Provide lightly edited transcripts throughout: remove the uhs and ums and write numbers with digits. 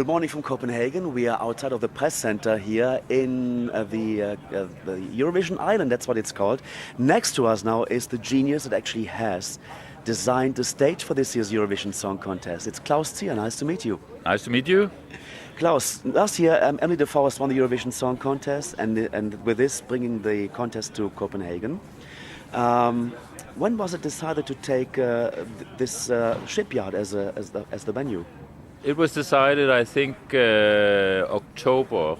Good morning from Copenhagen. We are outside of the press center here in the Eurovision Island, that's what it's called. Next to us now is the genius that actually has designed the stage for this year's Eurovision Song Contest. It's Claus Zier. Nice to meet you. Nice to meet you. Claus, last year Emmelie de Forest won the Eurovision Song Contest and with this bringing the contest to Copenhagen. When was it decided to take this shipyard as the venue? It was decided, I think, October.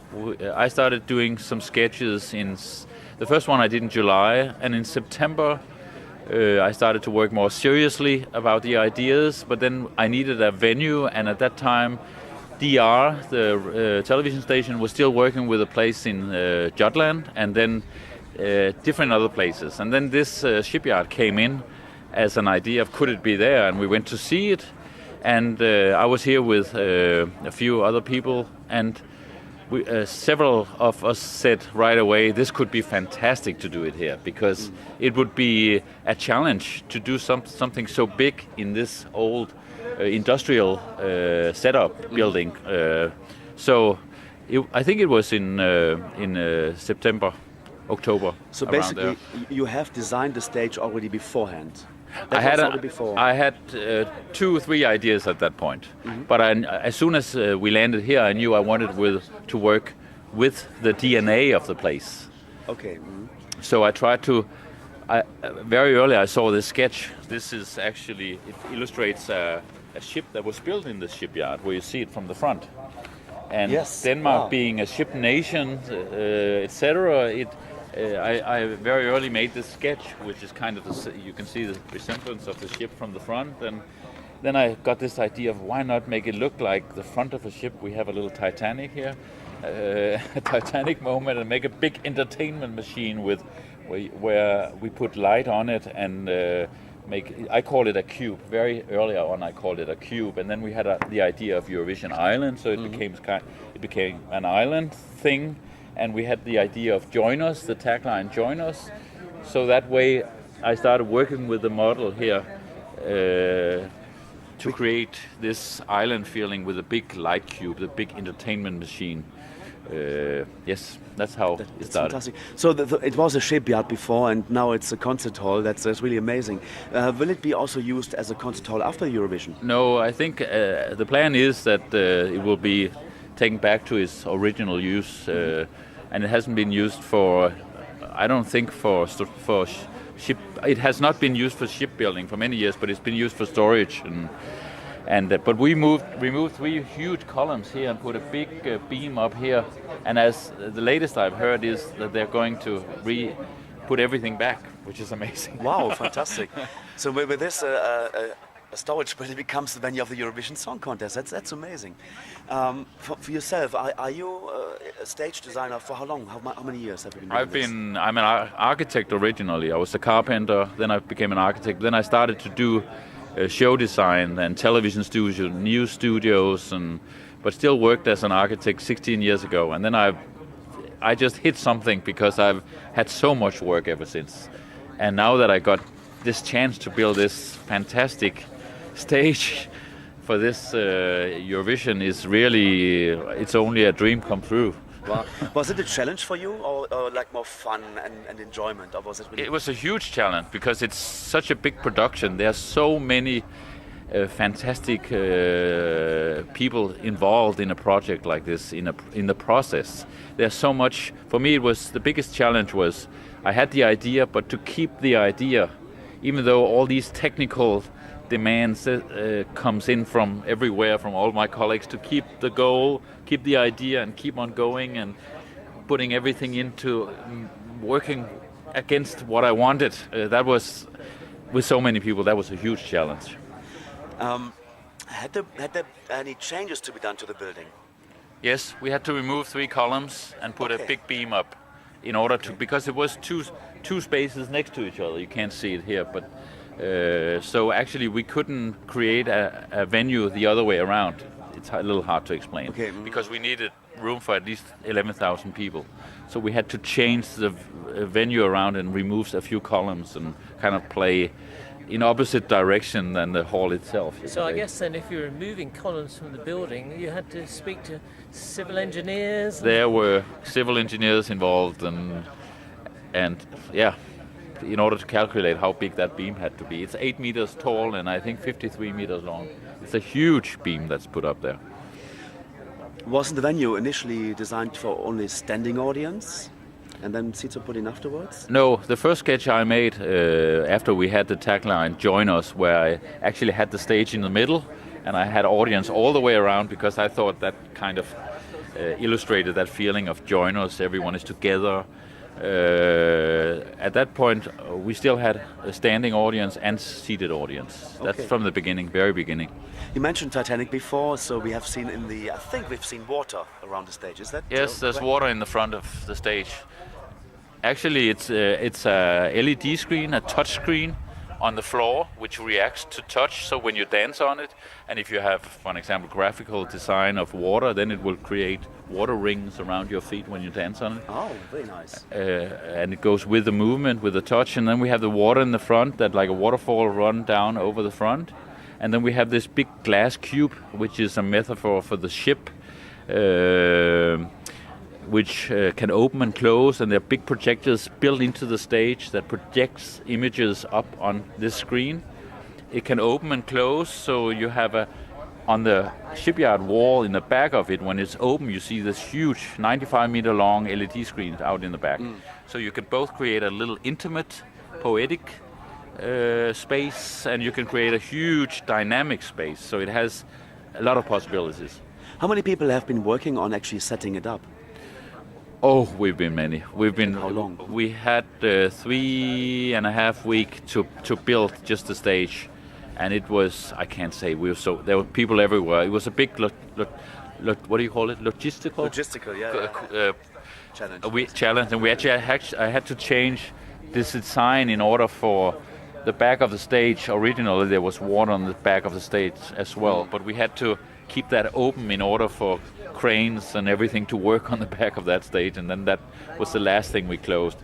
I started doing some sketches the first one I did in July, and in September I started to work more seriously about the ideas, but then I needed a venue, and at that time DR, the television station, was still working with a place in Jutland, and then different other places. And then this shipyard came in as an idea of could it be there, and we went to see it. And I was here with a few other people, and several of us said right away, this could be fantastic to do it here, because it would be a challenge to do something so big in this old industrial setup building. I think it was in September, October. So basically, you have designed the stage already beforehand. I had 2 or 3 ideas at that point, but as soon as we landed here, I knew I wanted to work with the DNA of the place. Okay. So I tried to. Very early, I saw this sketch. This is actually it illustrates a ship that was built in this shipyard, where you see it from the front. And yes. Denmark being a ship nation, etc. I very early made this sketch, which is kind of you can see the resemblance of the ship from the front, and then I got this idea of why not make it look like the front of a ship. We have a little Titanic here, a Titanic moment, and make a big entertainment machine where we put light on it and I call it a cube. Very early on, I called it a cube, and then we had the idea of Eurovision Island, so it became an island thing. And we had the idea of join us, the tagline join us. So that way I started working with the model here to create this island feeling with a big light cube, the big entertainment machine. Yes, that's how it started. Fantastic. So it was a shipyard before, and now it's a concert hall. That's really amazing. Will it be also used as a concert hall after Eurovision? No, I think the plan is that it will be taken back to its original use. And it hasn't been used for, I don't think for ship. It has not been used for shipbuilding for many years, but it's been used for storage. But we removed 3 huge columns here and put a big beam up here. And as the latest I've heard is that they're going to put everything back, which is amazing. Wow, fantastic! So with this. A storage really becomes the venue of the Eurovision Song Contest. That's amazing. For yourself, are you a stage designer for how long? How many years have you been doing I'm an architect originally. I was a carpenter, then I became an architect. Then I started to do show design and television studios, news studios, but still worked as an architect 16 years ago. And then I just hit something because I've had so much work ever since. And now that I got this chance to build this fantastic stage for this Eurovision is really, it's only a dream come true. Wow. Was it a challenge for you or like more fun and enjoyment? Or was it really... It was a huge challenge because it's such a big production. There are so many fantastic people involved in a project like this, in the process. There's so much. For me, the biggest challenge was I had the idea, but to keep the idea, even though all these technical demands comes in from everywhere, from all my colleagues, to keep the goal, keep the idea, and keep on going and putting everything into working against what I wanted. That was, with so many people, that was a huge challenge. Had there any changes to be done to the building? Yes, we had to remove 3 columns and put a big beam up in order to, because it was two spaces next to each other. You can't see it here, but so actually we couldn't create a venue the other way around. It's a little hard to explain because we needed room for at least 11,000 people. So we had to change the venue around and remove a few columns and kind of play in opposite direction than the hall itself. So I guess then if you were moving columns from the building, you had to speak to civil engineers? There were civil engineers involved and yeah, in order to calculate how big that beam had to be. It's 8 meters tall and I think 53 meters long. It's a huge beam that's put up there. Wasn't the venue initially designed for only standing audience? And then seats were put in afterwards? No, the first sketch I made after we had the tagline "Join Us," where I actually had the stage in the middle and I had audience all the way around because I thought that kind of illustrated that feeling of join us, everyone is together. At that point, we still had a standing audience and seated audience. Okay. That's from the beginning, very beginning. You mentioned Titanic before, so we have seen I think we've seen water around the stage. Is that? Yes, there's water in the front of the stage. Actually, it's a LED screen, a touch screen on the floor, which reacts to touch. So when you dance on it, and if you have, for example, graphical design of water, then it will create water rings around your feet when you dance on it. Oh, very nice. And it goes with the movement, with the touch. And then we have the water in the front that, like a waterfall, run down over the front. And then we have this big glass cube, which is a metaphor for the ship. Which can open and close, and there are big projectors built into the stage that projects images up on this screen. It can open and close, so you have on the shipyard wall in the back of it, when it's open, you see this huge 95-meter long LED screen out in the back. So you can both create a little intimate, poetic space, and you can create a huge dynamic space. So it has a lot of possibilities. How many people have been working on actually setting it up? Oh, we've been many. We've been. How long? We had 3.5 weeks to build just the stage, and it was, I can't say, there were people everywhere. It was a big what do you call it? Logistical. Logistical, yeah. Challenge. Challenge, and we actually I had to change this design in order for the back of the stage. Originally, there was water on the back of the stage as well, but we had to keep that open in order for cranes and everything to work on the back of that stage, and then that was the last thing we closed.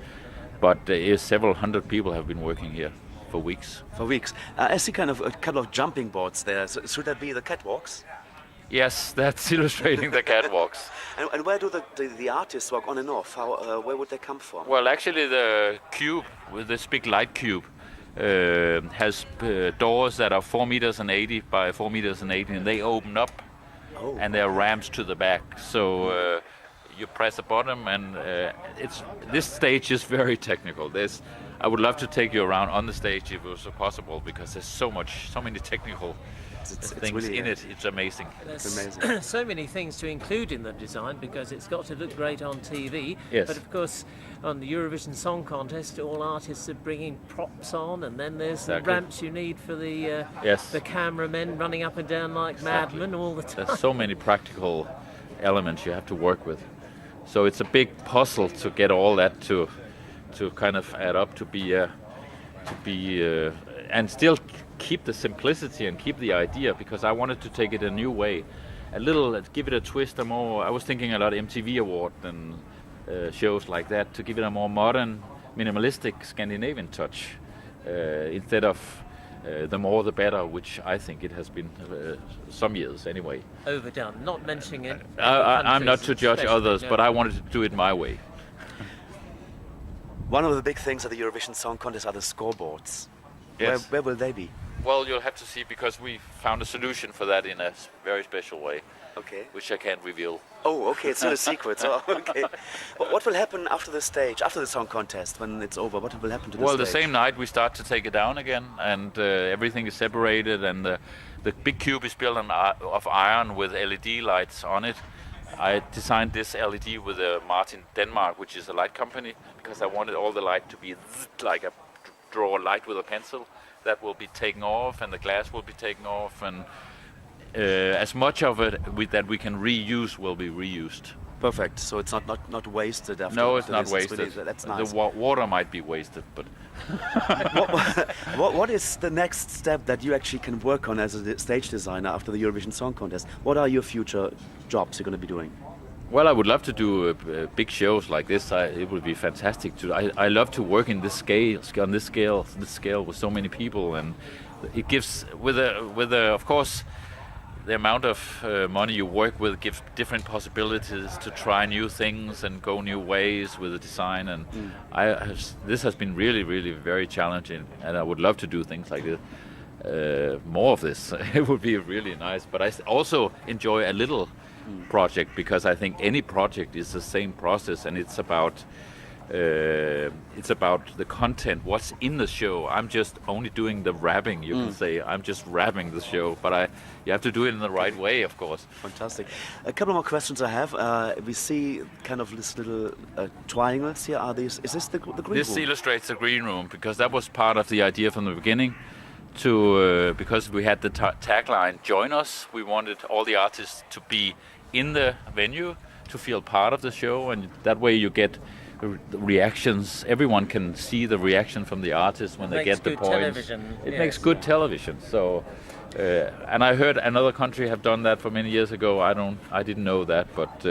But several hundred people have been working here for weeks. I see kind of a couple of jumping boards there. So should that be the catwalks? Yes, that's illustrating the catwalks. And where do the artists walk on and off? Where would they come from? Well, actually the cube, with this big light cube, has doors that are 4 meters and 80 by 4 meters and 80, and they open up. Oh. And there are ramps to the back, so you press a button, and this stage is very technical. I would love to take you around on the stage if it was possible, because there's so many technical things really, in it. It's amazing. It's amazing. So many things to include in the design, because it's got to look great on TV. Yes. But of course, on the Eurovision Song Contest, all artists are bringing props on, and then there's the ramps you need for the cameramen running up and down like madmen all the time. There's so many practical elements you have to work with. So it's a big puzzle to get all that to kind of add up to be and still keep the simplicity and keep the idea, because I wanted to take it a new way, give it a twist. I was thinking a lot of MTV Award and shows like that, to give it a more modern, minimalistic Scandinavian touch instead of the more the better, which I think it has been some years anyway. Overdone, not mentioning it. I'm not to judge others, but I wanted to do it my way. One of the big things at the Eurovision Song Contest are the scoreboards. Yes. Where will they be? Well, you'll have to see, because we found a solution for that in a very special way. Okay. Which I can't reveal. Oh, okay, it's still a secret. Oh, okay. What will happen after the stage, after the song contest, when it's over? What will happen to the stage? Well, the same night we start to take it down again, and everything is separated, and the big cube is built of iron with LED lights on it. I designed this LED with Martin Denmark, which is a light company, because I wanted all the light to be like draw light with a pencil. That will be taken off, and the glass will be taken off, and as much of it that we can reuse will be reused. Perfect. So it's not wasted after. No, it's not this. wasted. Really, that's nice. The water might be wasted, but what is the next step that you actually can work on as a stage designer after the Eurovision Song Contest? What are your future jobs you're going to be doing? Well, I would love to do big shows like this. It would be fantastic. I love to work in this scale with so many people, and it gives of course, the amount of money you work with gives different possibilities to try new things and go new ways with the design. And this has been really, really very challenging, and I would love to do things like this. More of this. It would be really nice. But I also enjoy a little project, because I think any project is the same process, and it's about the content, what's in the show. I'm just only doing the wrapping, you can say. I'm just wrapping the show, but you have to do it in the right way, of course. Fantastic. A couple more questions I have. We see kind of this little triangles here. Is this the green room? This illustrates the green room, because that was part of the idea from the beginning. Because we had the tagline, "Join us." We wanted all the artists to be in the venue, to feel part of the show, and that way you get the reactions. Everyone can see the reaction from the artists when they get the points. Television. It makes good television. So, and I heard another country have done that for many years ago. I didn't know that, but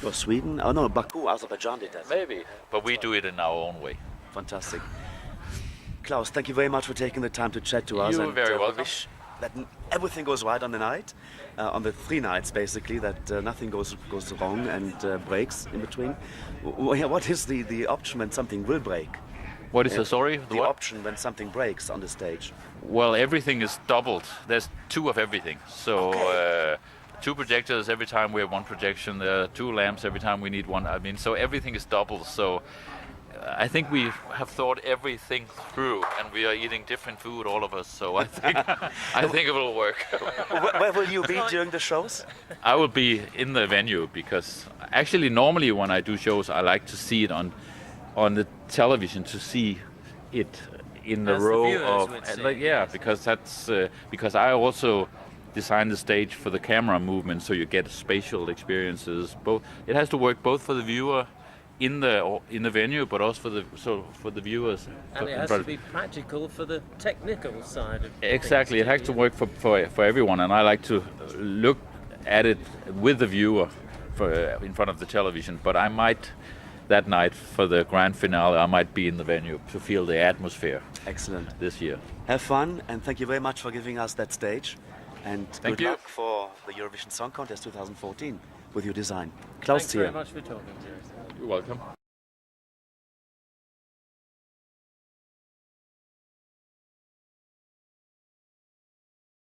or Sweden? Oh no, Baku, Azerbaijan did that. Maybe, but we do it in our own way. Fantastic. Klaus, thank you very much for taking the time to chat to us. You're very welcome. Wish that everything goes right on the night, on the 3 nights basically, that nothing goes wrong and breaks in between. What is the option when something will break? What is the option when something breaks on the stage? Well, everything is doubled. There's 2 of everything. So 2 projectors every time we have 1 projection. There are 2 lamps every time we need 1. I mean, so everything is doubled. So I think we have thought everything through, and we are eating different food, all of us. So I think it will work. Where will you be during the shows? I will be in the venue, because actually normally when I do shows, I like to see it on the television, to see it in the row of because I also design the stage for the camera movement, so you get spatial experiences. It has to work both for the viewer in the venue, but also for the viewers. And it has to be practical for the technical side of exactly. It has to work for everyone, and I like to look at it with the viewer in front of the television. But I might, that night for the grand finale, I might be in the venue to feel the atmosphere. Excellent. This year. Have fun, and thank you very much for giving us that stage. And good luck for the Eurovision Song Contest 2014 with your design. Klaus Zier. Thanks very much for talking to us. You're welcome.